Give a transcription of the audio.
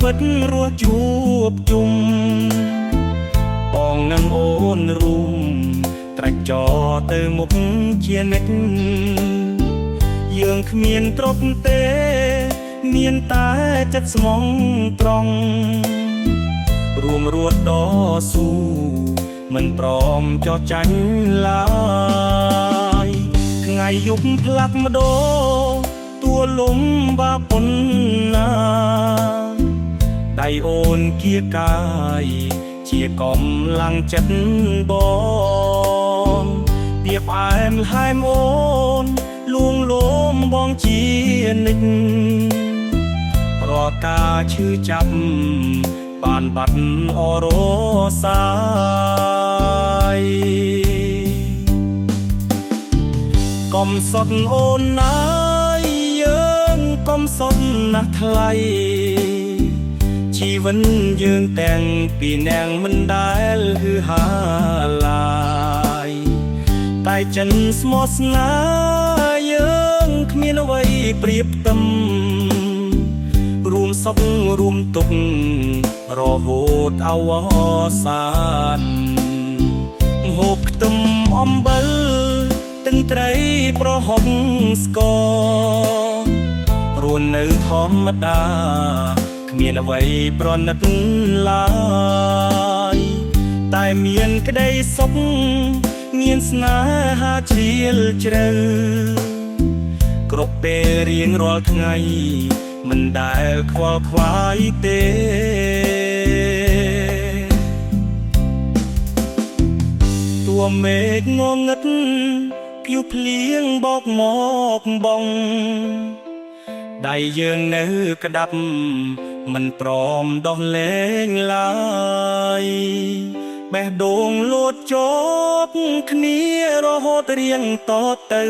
វិតរស់ជួបជុំបងនឹងអូនរួមត្រាច់ចរទៅមុខជានិច្ចយើងគ្មានទ្រព្យទេមានតែចិត្តស្មងត្រង់រួមរត់តស៊ូមិនព្រមចោះចាញ់ឡើយថ្ងៃយប់ផ្លាក់ម្ដងតួលំបាប៉ុណ្ណាដៃអូនគៀកាយជាកំឡាំងចិត្តបងទៀបអែមហែមអូនលួងលោមបងជានិច្ចរកការឈឺចាប់បានបាត់អរសាយកុំសត់អូនណាយយើងកុំសត់ណាស់ថ្លៃជីវិតយើងទាំងពីរនាក់មិនដែលហឺហាឡើយតែចិនស្មោះស្នេហ៍យើងគ្មានអ្វីប្រៀបផ្ទឹមរួមសុខរួមទុក្ខរហូតអវសានហូបខ្ទឹមអំបិលទឹកត្រីប្រហុកស្កររស់នៅធម្មតាគ្មានអ្វីប្រណិតឡើយតែមានក្តីសុខមានស្នេហាជ្រាលជ្រៅគ្រប់ពេលរៀងរាល់ថ្ងៃមិនដែលខ្វល់ខ្វាយទេតួមេឃងងឹតភៀវភ្លៀងបោកមកបងដៃយើងនៅក្តាប់មិនព្រមដោះលែងឡើយបេះដូងលោតជាប់គ្នារហូតរៀងតទៅ